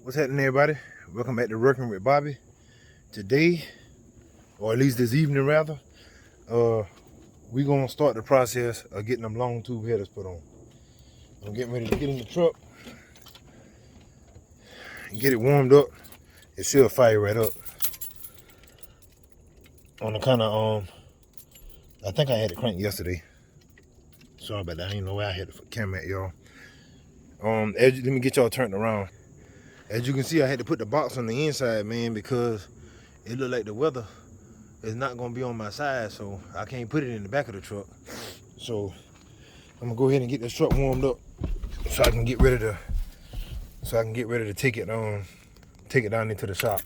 What's happening, everybody? Welcome back to Working with Bobby. Today, or at least this evening rather, we're gonna start the process of getting them long tube headers put on. I'm getting ready to get in the truck and get it warmed up. It should fire right up. On the kind of I think I had it cranked yesterday. Sorry about that. I didn't know where I had the camera at, y'all. Let me get y'all turned around. As you can see, I had to put the box on the inside, man, because it looked like the weather is not gonna be on my side, so I can't put it in the back of the truck. So I'm gonna go ahead and get this truck warmed up so I can get ready to take it down into the shop.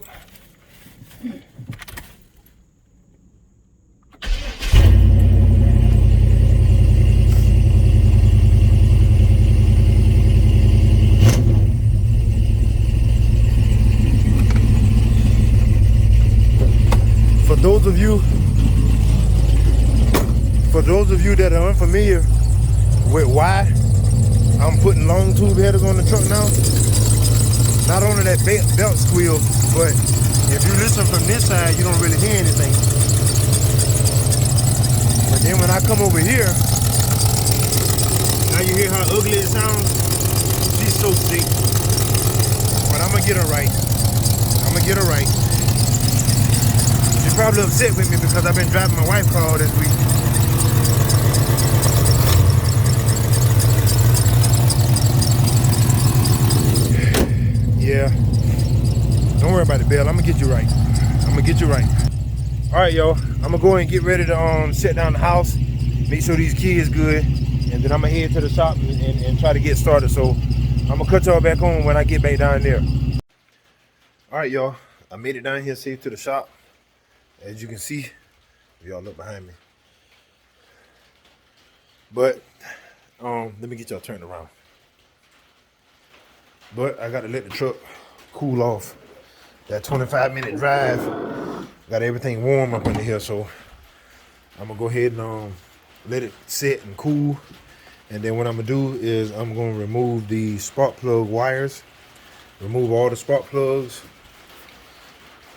For those of you that are unfamiliar with why I'm putting long tube headers on the truck now, not only that belt squeal, but if you listen from this side, you don't really hear anything. But then when I come over here, now you hear how ugly it sounds? She's so sick. But I'm gonna get her right. She's probably upset with me because I've been driving my wife's car all this week. Yeah, don't worry about it, Bill. I'm gonna get you right. All right, y'all. I'm gonna go and get ready to set down the house, make sure these kids good, and then I'm gonna head to the shop and try to get started. So I'm gonna cut y'all back on when I get back down there. All right, y'all. I made it down here safe to the shop. As you can see, y'all look behind me. But let me get y'all turned around. But I gotta let the truck cool off. That 25-minute drive got everything warm up under here, so I'm gonna go ahead and let it sit and cool. And then what I'm gonna do is I'm gonna remove the spark plug wires, remove all the spark plugs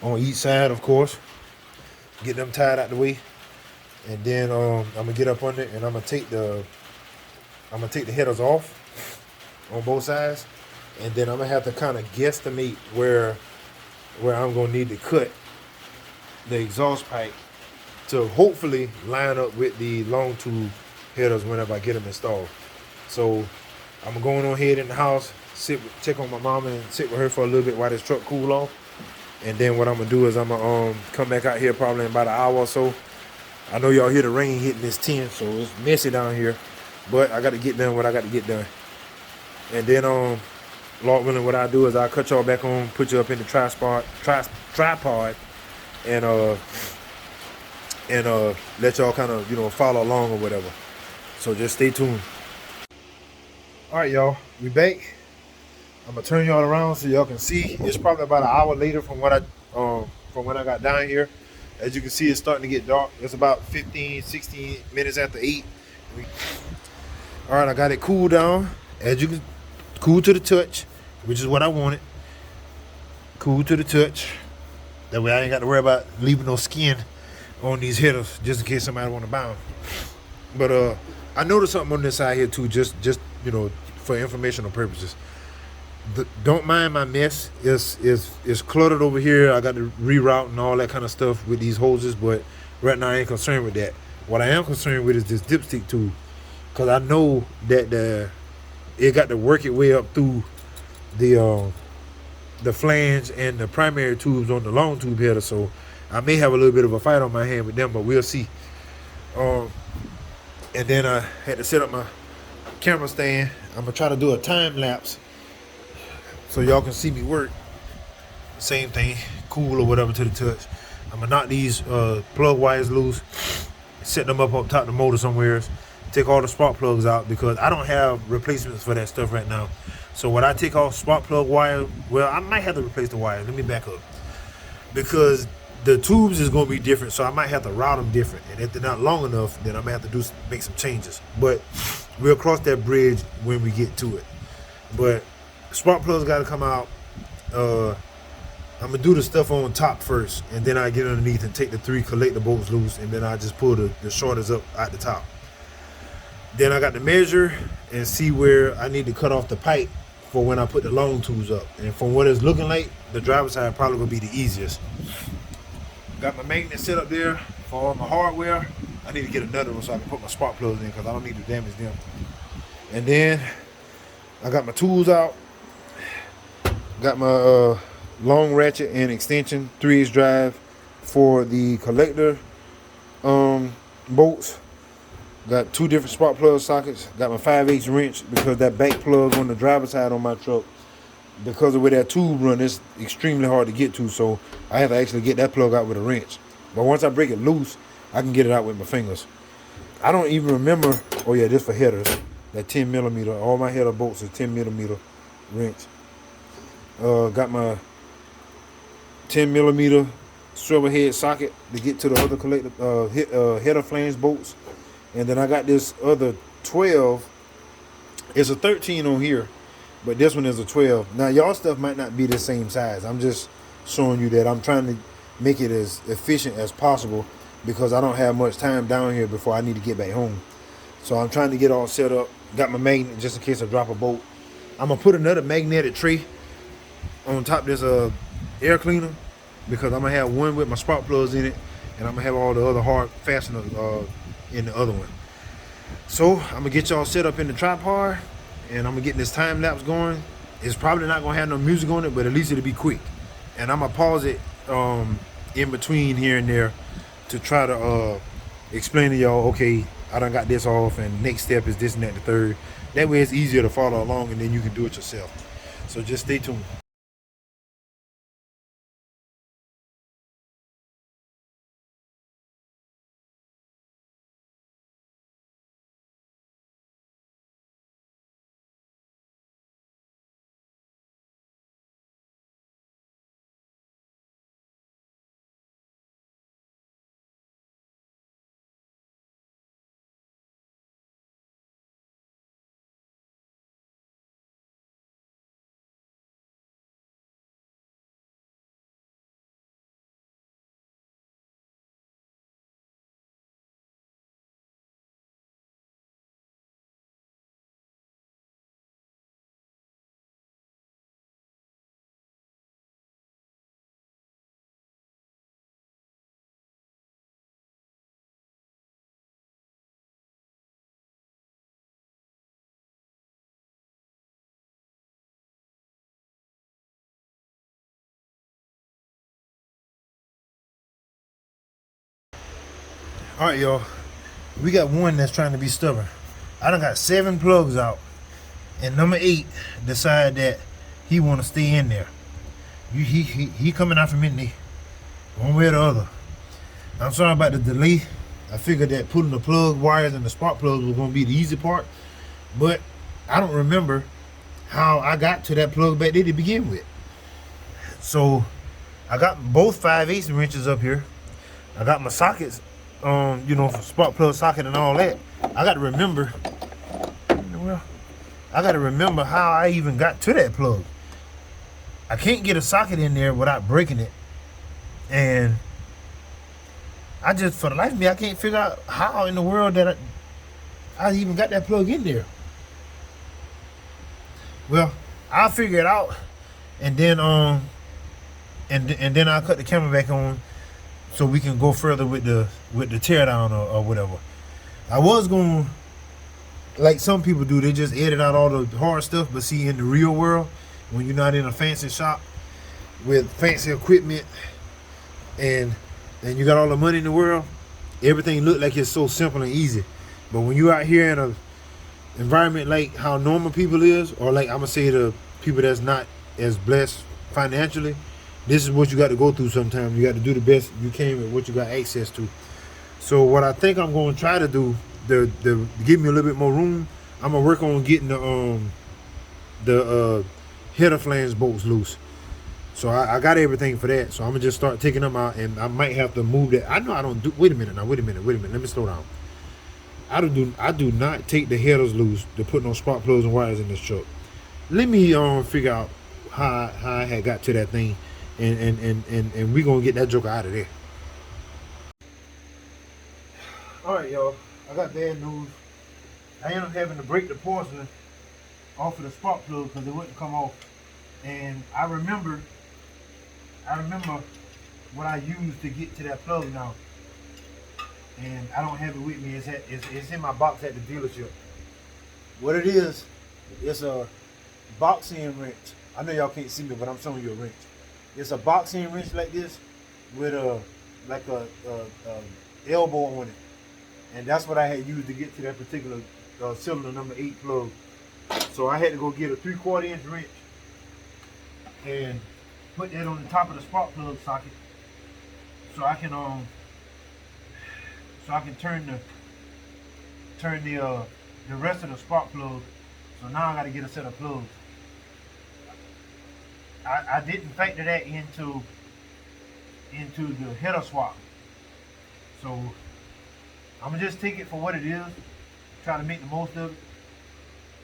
on each side, of course, get them tied out the way. And then I'm gonna get up under it and I'm gonna take the headers off on both sides. And then I'm gonna have to kind of guesstimate where I'm gonna need to cut the exhaust pipe to hopefully line up with the long tube headers whenever I get them installed. So I'm going on ahead in the house, check on my mama and sit with her for a little bit while this truck cool off. And then what I'm gonna do is I'm gonna come back out here probably in about an hour or so. I know y'all hear the rain hitting this tent, so it's messy down here, but I got to get done what I got to get done. And then Lord willing, what I do is I cut y'all back on, put you up in the tripod, and let y'all kind of follow along or whatever. So just stay tuned. All right, y'all, we back. I'm gonna turn y'all around so y'all can see. It's probably about an hour later from when I got down here. As you can see, it's starting to get dark. It's about 15, 16 minutes after 8. All right, I got it cooled down. As you can, cool to the touch, which is what I wanted. Cool to the touch. That way I ain't got to worry about leaving no skin on these headers, just in case somebody want to buy them. But I noticed something on this side here too, just for informational purposes. Don't mind my mess. It's cluttered over here. I got to reroute and all that kind of stuff with these hoses, but right now I ain't concerned with that. What I am concerned with is this dipstick tool, because I know that it got to work its way up through the flange and the primary tubes on the long tube header, so I may have a little bit of a fight on my hand with them, but we'll see. And then I had to set up my camera stand. I'm gonna try to do a time lapse so y'all can see me work. Same thing, cool or whatever to the touch. I'm gonna knock these plug wires loose, set them up top of the motor somewhere, take all the spark plugs out because I don't have replacements for that stuff right now. So when I take off spark plug wire, well, I might have to replace the wire. Let me back up, because the tubes is going to be different, so I might have to route them different. And if they're not long enough, then I might have to make some changes. But we'll cross that bridge when we get to it. But spark plugs got to come out. I'm gonna do the stuff on top first, and then I get underneath and take the 3 collector bolts loose, and then I just pull the shorters up at the top. Then I got to measure and see where I need to cut off the pipe for when I put the long tubes up. And from what it's looking like, the driver's side probably will be the easiest. Got my magnet set up there for all my hardware. I need to get another one so I can put my spark plugs in because I don't need to damage them. And then I got my tools out. Got my long ratchet and extension 3/8 drive for the collector bolts. Got 2 different spark plug sockets. Got my 5/8 wrench because that back plug on the driver's side on my truck, because of where that tube run, it's extremely hard to get to, so I have to actually get that plug out with a wrench. But once I break it loose, I can get it out with my fingers. I don't even remember. Oh yeah, this for headers. That 10mm. All my header bolts is 10mm wrench. Got my 10mm swivel head socket to get to the other collector header flange bolts. And then I got this other 12. It's a 13 on here, but this one is a 12. Now y'all stuff might not be the same size. I'm just showing you that I'm trying to make it as efficient as possible because I don't have much time down here before I need to get back home. So I'm trying to get all set up. Got my magnet just in case I drop a bolt. I'm gonna put another magnetic tray on top of this air cleaner because I'm gonna have one with my spark plugs in it, and I'm gonna have all the other hard fasteners in the other one. So I'm gonna get y'all set up in the tripod, and I'm gonna get this time lapse going. It's probably not gonna have no music on it, but at least it'll be quick. And I'm gonna pause it in between here and there to try to explain to y'all, okay, I done got this off, and next step is this and that, the third. That way it's easier to follow along, and then you can do it yourself. So just stay tuned. All right, y'all. We got one that's trying to be stubborn. I done got 7 plugs out, and number 8 decided that he want to stay in there. He coming out from in there, one way or the other. I'm sorry about the delay. I figured that putting the plug wires and the spark plugs was gonna be the easy part, but I don't remember how I got to that plug back there to begin with. So I got both 5/8 wrenches up here. I got my sockets, you know, for spark plug socket and all that. I got to remember, well, I got to remember how I even got to that plug. I can't get a socket in there without breaking it, and I just, for the life of me, I can't figure out how in the world that I even got that plug in there. Well, I'll figure it out, and then and then I'll cut the camera back on so we can go further with the teardown or whatever. I was going, like some people do, they just edit out all the hard stuff, but see, in the real world, when you're not in a fancy shop with fancy equipment and you got all the money in the world, everything look like it's so simple and easy. But when you're out here in a environment like how normal people is, or like I'm gonna say the people that's not as blessed financially, this is what you got to go through sometimes. You got to do the best you can with what you got access to. So what I think I'm going to try to do, to give me a little bit more room, I'm gonna work on getting the header flange bolts loose. So I got everything for that. So I'm gonna just start taking them out, and I might have to move that. I know I don't do. Wait a minute. Let me slow down. I do not take the headers loose to put no spark plugs and wires in this truck. Let me figure out how I had got to that thing, and we gonna get that joker out of there. All right, y'all. I got bad news. I ended up having to break the porcelain off of the spark plug because it wouldn't come off. And I remember what I used to get to that plug now. And I don't have it with me. It's in my box at the dealership. What it is, it's a boxing wrench. I know y'all can't see me, but I'm showing you a wrench. It's a boxing wrench like this with a elbow on it. And that's what I had used to get to that particular cylinder number 8 plug. So I had to go get a 3/4 inch wrench and put that on the top of the spark plug socket, so I can turn the rest of the spark plug. So now I got to get a set of plugs. I didn't factor that into the header swap. So I'm gonna just take it for what it is, try to make the most of it,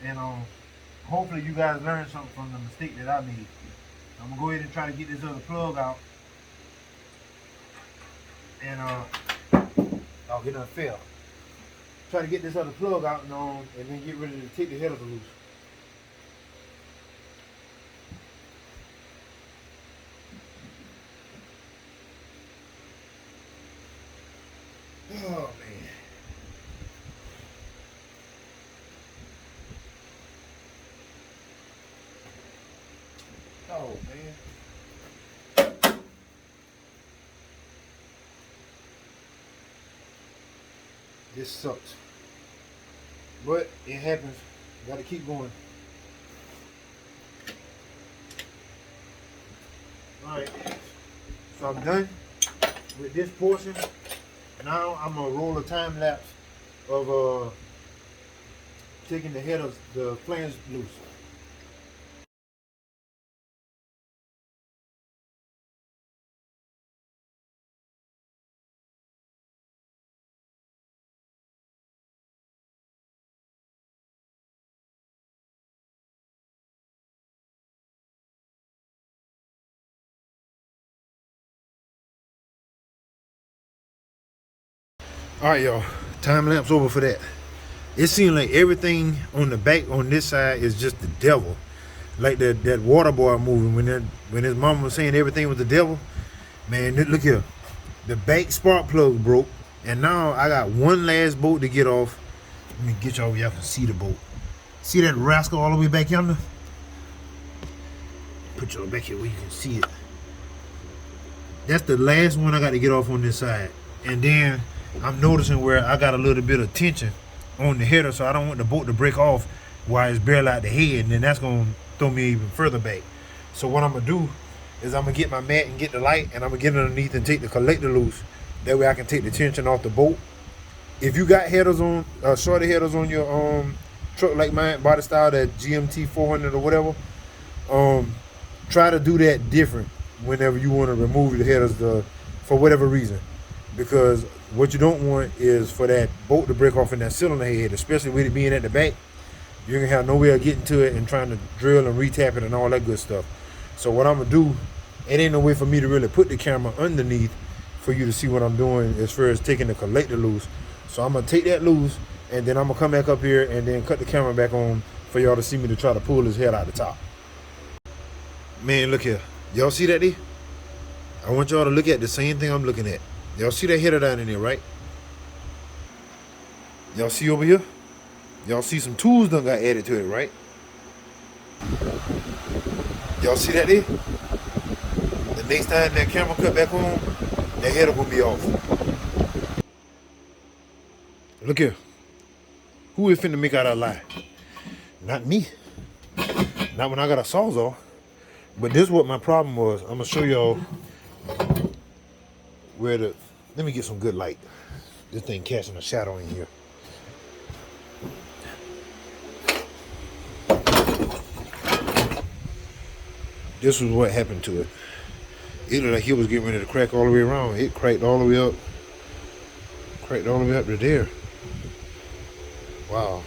and hopefully you guys learn something from the mistake that I made. I'm gonna go ahead and try to get this other plug out, and I'll get a fail. Try to get this other plug out and then get ready to take the headers loose. Oh man. Oh man. This sucks. But it happens. Gotta keep going. Alright. So I'm done with this portion. Now I'm gonna roll a time lapse of taking the head of the flange loose. All right, y'all. Time lapse over for that. It seems like everything on the back on this side is just the devil. Like that water boy movie when his mama was saying everything was the devil. Man, look here. The back spark plug broke, and now I got one last bolt to get off. Let me get y'all where y'all can see the bolt. See that rascal all the way back yonder? Put y'all back here where you can see it. That's the last one I got to get off on this side. And then I'm noticing where I got a little bit of tension on the header, so I don't want the bolt to break off while it's barely out the head, and then that's going to throw me even further back. So what I'm going to do is I'm going to get my mat and get the light, and I'm going to get underneath and take the collector loose. That way I can take the tension off the bolt. If you got headers on, shorter headers on your truck like mine, body style, that GMT 400 or whatever, try to do that different whenever you want to remove the headers for whatever reason. Because what you don't want is for that bolt to break off in that cylinder head, especially with it being at the back. You're going to have no way of getting to it and trying to drill and retap it and all that good stuff. So what I'm going to do, it ain't no way for me to really put the camera underneath for you to see what I'm doing as far as taking the collector loose. So I'm going to take that loose, and then I'm going to come back up here and then cut the camera back on for y'all to see me to try to pull his head out the top. Man, look here. Y'all see that there? I want y'all to look at the same thing I'm looking at. Y'all see that header down in there, right? Y'all see over here? Y'all see some tools done got added to it, right? Y'all see that there? The next time that camera cut back on, that header will be off. Look here. Who is finna make out a lie? Not me. Not when I got a sawzall. But this is what my problem was. I'm gonna show y'all where the, let me get some good light. This thing casting a shadow in here. This was what happened to it. It looked like it was getting ready to crack all the way around. It cracked all the way up. Cracked all the way up to there. Wow.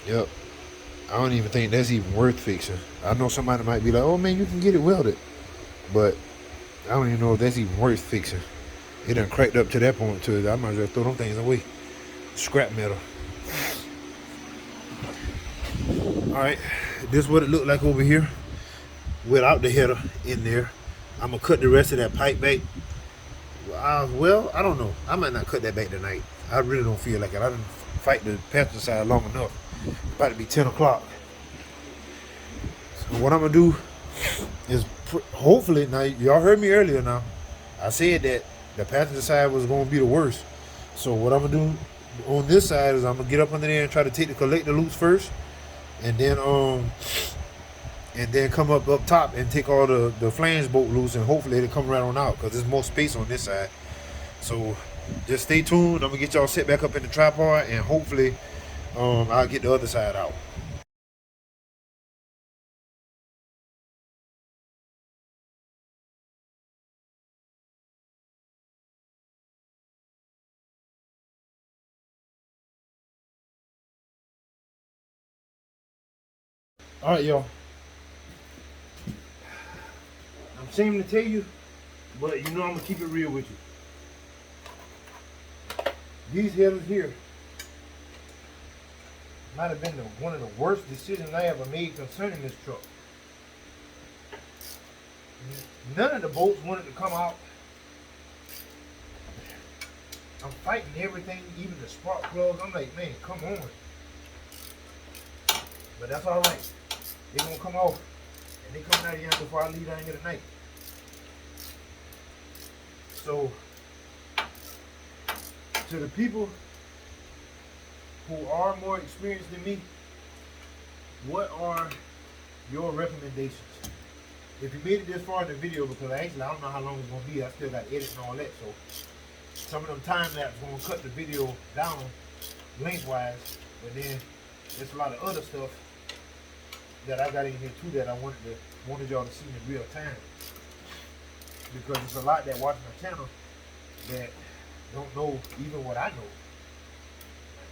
Yep. I don't even think that's even worth fixing. I know somebody might be like, oh man, you can get it welded. But I don't even know if that's even worth fixing. It done cracked up to that point too. I might as well throw them things away. Scrap metal. Alright, this is what it looked like over here without the header in there. I'm gonna cut the rest of that pipe back. Well, I don't know. I might not cut that back tonight. I really don't feel like it. I didn't fight the passenger side long enough. It's about to be 10 o'clock. So what I'm gonna do is hopefully, now y'all heard me earlier now. I said that the passenger side was gonna be the worst. So what I'm gonna do on this side is I'm gonna get up under there and try to take the collector loose first, and then come up top and take all the flange bolt loose, and hopefully it'll come right on out because there's more space on this side. So just stay tuned. I'm gonna get y'all set back up in the tripod, and hopefully I'll get the other side out. All right, y'all. I'm ashamed to tell you, but you know I'm gonna keep it real with you. These headers here might have been one of the worst decisions I ever made concerning this truck. None of the bolts wanted to come out. I'm fighting everything, even the spark plugs. I'm like, man, come on. But that's all right. They're gonna come off, and they coming out of here before I leave down here tonight. So, to the people who are more experienced than me, what are your recommendations? If you made it this far in the video, because actually I don't know how long it's gonna be, I still got edit and all that, so some of them time lapse gonna cut the video down lengthwise, but then there's a lot of other stuff that I got in here too that I wanted y'all to see in real time, because there's a lot that watch my channel that don't know even what I know.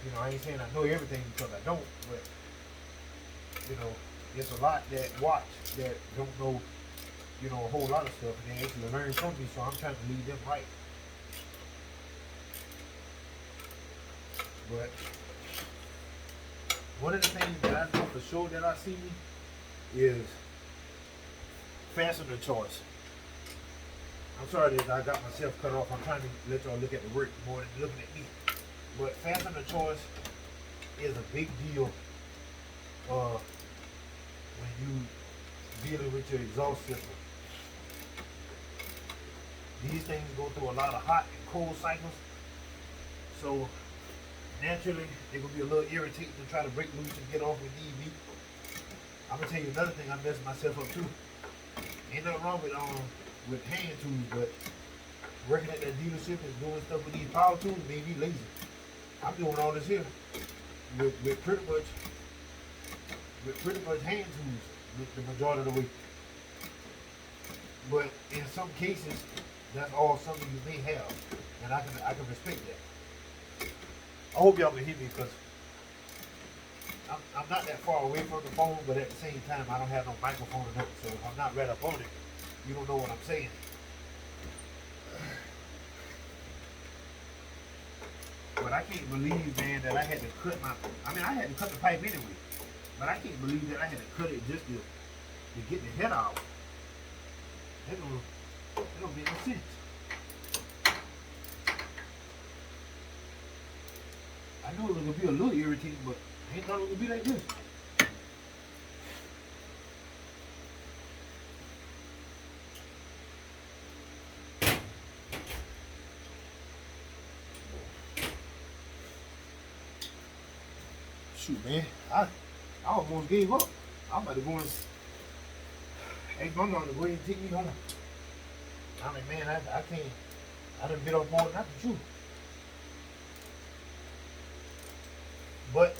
You know, I ain't saying I know everything because I don't, but you know, there's a lot that watch that don't know, you know, a whole lot of stuff, and they actually learn from me, so I'm trying to lead them right. But one of the things that I know for sure that I see is fastener choice. I'm sorry that I got myself cut off. I'm trying to let y'all look at the work more than looking at me. But fastener choice is a big deal when you dealing with your exhaust system. These things go through a lot of hot and cold cycles, so naturally they're gonna be a little irritating to try to break loose and get off with need be. I'm gonna tell you another thing I messed myself up too. Ain't nothing wrong with hand tools, but working at that dealership and doing stuff with these power tools made me lazy. I'm doing all this here with pretty much hand tools with the majority of the way. But in some cases, that's all something you may have, and I can respect that. I hope y'all can hear me, because I'm not that far away from the phone, but at the same time I don't have no microphone or nothing, so if I'm not right up on it, you don't know what I'm saying. But I can't believe, man, that I had to cut I had to cut the pipe anyway, but I can't believe that I had to cut it just to get the head out. That don't make no sense. I knew it was gonna be a little irritating, but I ain't thought it was gonna be like this. Shoot, man, I almost gave up. I'm about to go and ask my mom to go ahead and take me home. I'm like, man, I can't. I done bit off more than I can chew. But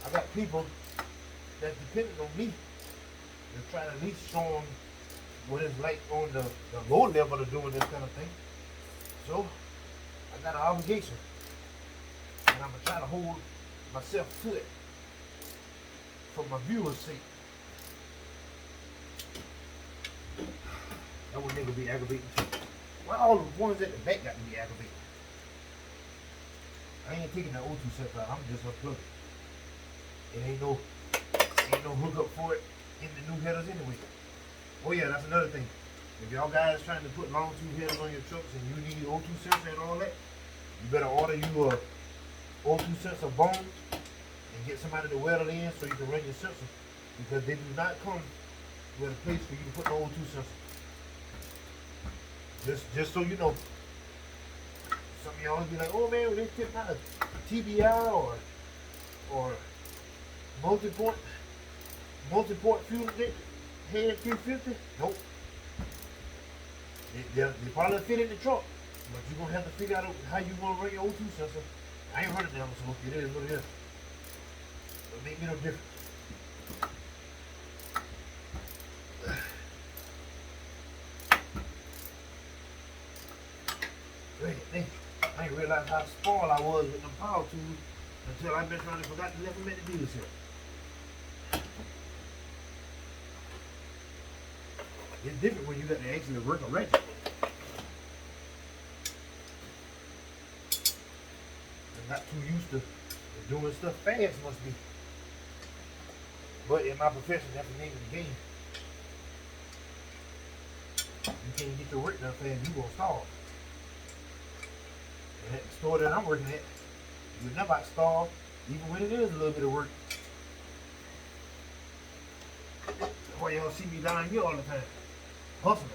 I got people that's dependent on me to try to at least show them what it's like on the lower level of doing this kind of thing. So I got an obligation, and I'm gonna try to hold myself to it for my viewers' sake. That one nigga be aggravating too. Why all the ones at the back got to be aggravating? I ain't taking that O2 sensor out. I'm just unplugging it. It ain't no hookup for it in the new headers anyway. Oh yeah, that's another thing. If y'all guys trying to put long tube headers on your trucks and you need O2 sensor and all that, you better order you a O2 sensor bone and get somebody to weld it in so you can run your sensor, because they do not come with a place for you to put the O2 sensor. Just so you know. Some of y'all be like, oh man, when they tip out a TBI or multi-port fuel injector head 350. Nope. They probably fit in the truck, but you're gonna have to figure out how you gonna run your O2 sensor. I ain't running down, so it is what it is. It make me no difference. Wait, I ain't realized how spoiled I was with them power tools until I messed around and forgot to let them at the dealership. It's different when you got to actually work a ratchet. I'm not too used to doing stuff fast, must be. But in my profession, that's the name of the game. You can't get your work done fast, you gonna starve. And at the store that I'm working at, you're never starve, even when it is a little bit of work. That's why y'all see me down here all the time, hustling.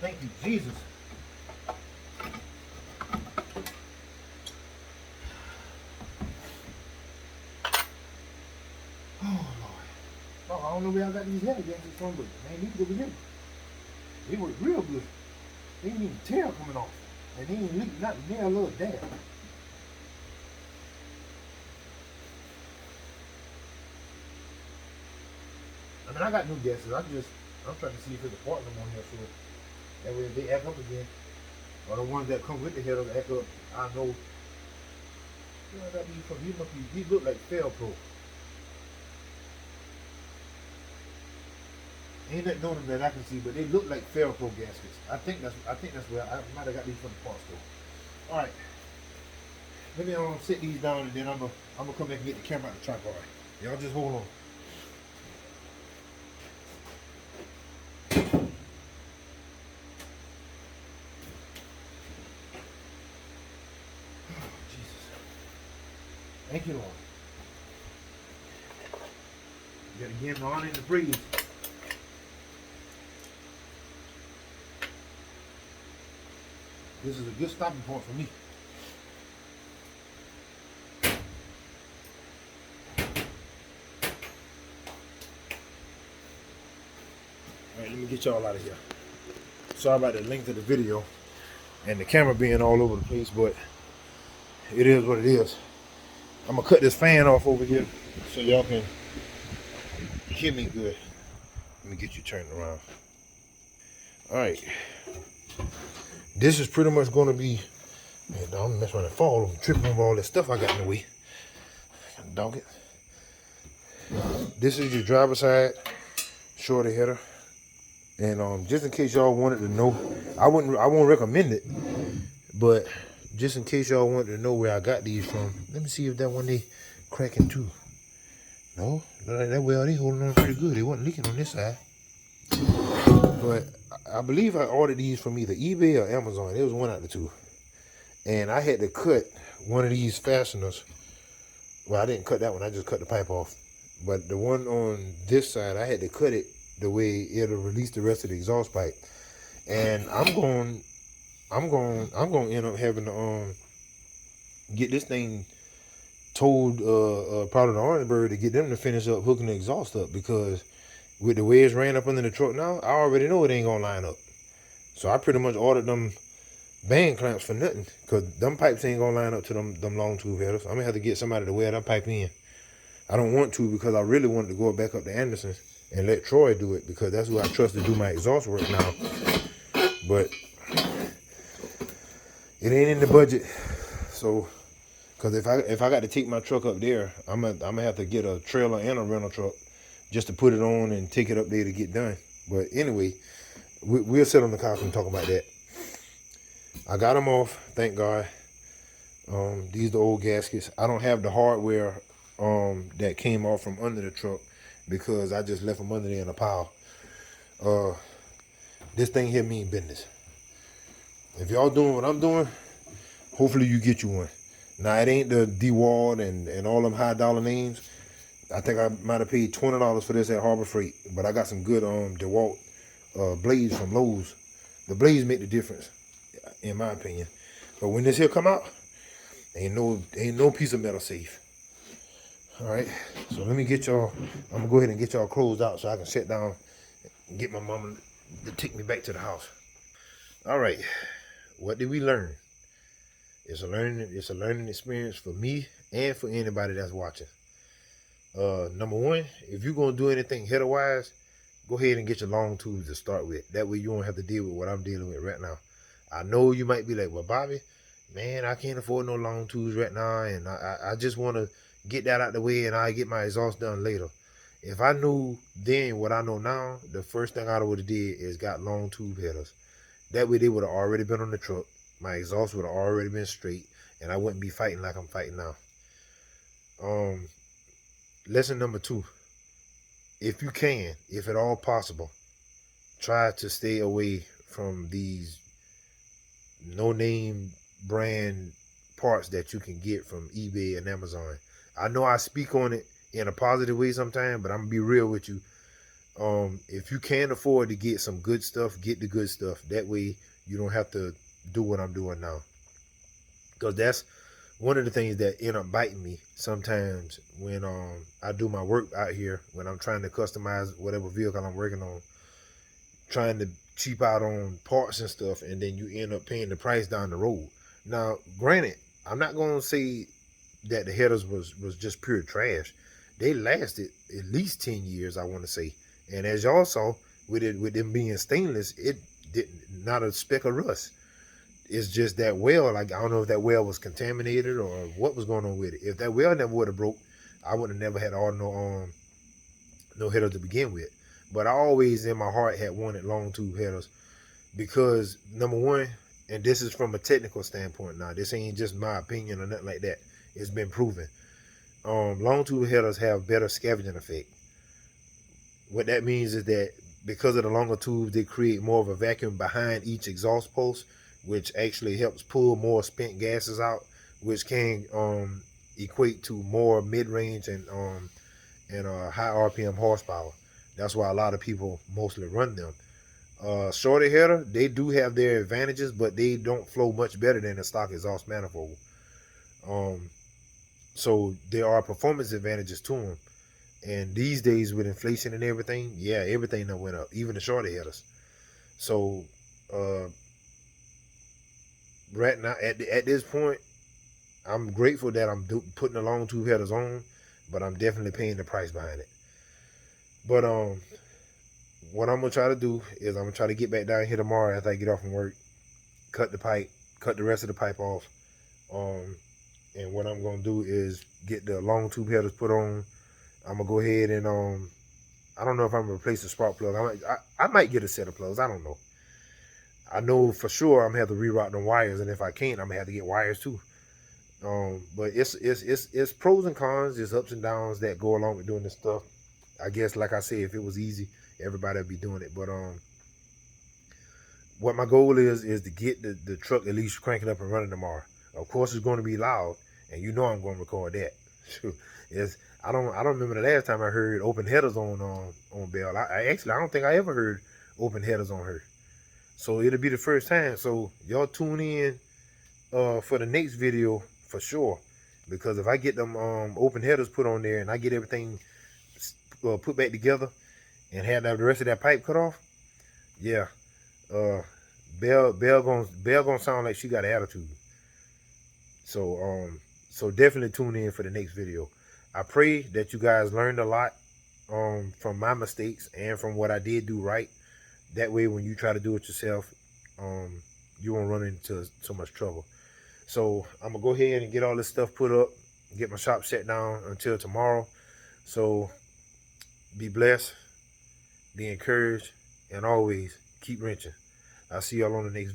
Thank you, Jesus. Oh, Lord. Oh, I don't know where I got these heavy gaskets from, but man, these over here, they work real good. They ain't even tail coming off. And they ain't leaking nothing near a little dab. I mean, I got new gaskets. I'm trying to see if there's a part number on here, so that way if they act up again, or the ones that come with the header act up, I know. You know, I got these from, these look like Felpro. Ain't nothing on them that I can see, but they look like Felpro gaskets. I think that's where I might have got these from the parts store. All right, let me sit these down, and then I'm gonna come back and get the camera out the tripod. Y'all just hold on. Thank you, Lord. You gotta give him the honor and the praise. This is a good stopping point for me. Alright, let me get y'all out of here. Sorry about the length of the video and the camera being all over the place, but it is what it is. I'm gonna cut this fan off over here so y'all can hear me good. Let me get you turned around. All right, this is pretty much gonna be, man, I'm messing around and fall. I'm tripping over all that stuff I got in the way. Dog it. This is your driver side shorty header, and just in case y'all wanted to know, I won't recommend it, but just in case y'all wanted to know where I got these from, let me see if that one they cracking too. No, that well they holding on pretty good. They wasn't leaking on this side. But I believe I ordered these from either eBay or Amazon. It was one out of the two. And I had to cut one of these fasteners. Well, I didn't cut that one. I just cut the pipe off. But the one on this side, I had to cut it the way it'll release the rest of the exhaust pipe. And I'm going to end up having to get this thing told probably the Orangeburg to get them to finish up hooking the exhaust up, because with the way it's ran up under the truck now, I already know it ain't gonna line up. So I pretty much ordered them band clamps for nothing, because them pipes ain't gonna line up to them long tube headers. I'm gonna have to get somebody to wear that pipe in. I don't want to, because I really wanted to go back up to Anderson's and let Troy do it, because that's who I trust to do my exhaust work now. But it ain't in the budget. So, because if I got to take my truck up there, I'm gonna have to get a trailer and a rental truck just to put it on and take it up there to get done. But anyway, we'll sit on the couch and talk about that. I got them off, thank God. These are the old gaskets. I don't have the hardware that came off from under the truck, because I just left them under there in a pile. This thing here mean business. If y'all doing what I'm doing, hopefully you get you one. Now, it ain't the DeWalt and all them high dollar names. I think I might have paid $20 for this at Harbor Freight, but I got some good DeWalt blades from Lowe's. The blades make the difference, in my opinion. But when this here come out, ain't no piece of metal safe. All right, so let me get y'all. I'm gonna go ahead and get y'all closed out so I can sit down and get my mama to take me back to the house. All right, what did we learn? It's a learning experience for me and for anybody that's watching. Number one, if you're gonna do anything header wise, go ahead and get your long tubes to start with. That way you won't have to deal with what I'm dealing with right now. I know you might be like, well, Bobby, man, I can't afford no long tubes right now, and I just want to get that out the way and I get my exhaust done later. If I knew then what I know now, the first thing I would have did is got long tube headers. That way they would have already been on the truck. My exhaust would have already been straight, and I wouldn't be fighting like I'm fighting now. Lesson number 2. If you can, if at all possible, try to stay away from these no-name brand parts that you can get from eBay and Amazon. I know I speak on it in a positive way sometimes, but I'm gonna be real with you. If you can afford to get some good stuff, get the good stuff. That way you don't have to do what I'm doing now. Because that's one of the things that end up biting me sometimes when I do my work out here, when I'm trying to customize whatever vehicle I'm working on, trying to cheap out on parts and stuff, and then you end up paying the price down the road. Now, granted, I'm not gonna say that the headers was just pure trash. They lasted at least 10 years, I want to say. And as y'all saw, with them being stainless, it didn't, not a speck of rust. It's just that well, like, I don't know if that well was contaminated or what was going on with it. If that well never would have broke, I would have never had all no header to begin with. But I always in my heart had wanted long tube headers, because number one, and this is from a technical standpoint now, this ain't just my opinion or nothing like that. It's been proven. Long tube headers have better scavenging effect. What that means is that because of the longer tubes, they create more of a vacuum behind each exhaust post, which actually helps pull more spent gases out, which can equate to more mid-range and high RPM horsepower. That's why a lot of people mostly run them. Shorter header, they do have their advantages, but they don't flow much better than the stock exhaust manifold. So there are performance advantages to them. And these days with inflation and everything, yeah, everything that went up, even the shorter headers. So right now, at this point, I'm grateful that I'm putting the long tube headers on, but I'm definitely paying the price behind it. But what I'm gonna try to do is I'm gonna try to get back down here tomorrow after I get off from work, cut the rest of the pipe off. And what I'm gonna do is get the long tube headers put on. I'm gonna go ahead and I don't know if I'm gonna replace the spark plug. I might get a set of plugs. I don't know. I know for sure I'm gonna have to reroute them wires, and if I can't, I'm gonna have to get wires too. But it's pros and cons, there's ups and downs that go along with doing this stuff. I guess, like I said, if it was easy, everybody would be doing it. But what my goal is to get the truck at least cranking up and running tomorrow. Of course, it's going to be loud, and you know I'm going to record that. I don't remember the last time I heard open headers on Bell. I don't think I ever heard open headers on her. So it'll be the first time. So y'all tune in for the next video for sure, because if I get them open headers put on there and I get everything put back together and have the rest of that pipe cut off, yeah, Bell gonna sound like she got an attitude. So definitely tune in for the next video. I pray that you guys learned a lot from my mistakes and from what I did do right. That way, when you try to do it yourself, you won't run into so much trouble. So I'm gonna go ahead and get all this stuff put up, get my shop shut down until tomorrow. So be blessed, be encouraged, and always keep wrenching. I'll see y'all on the next video.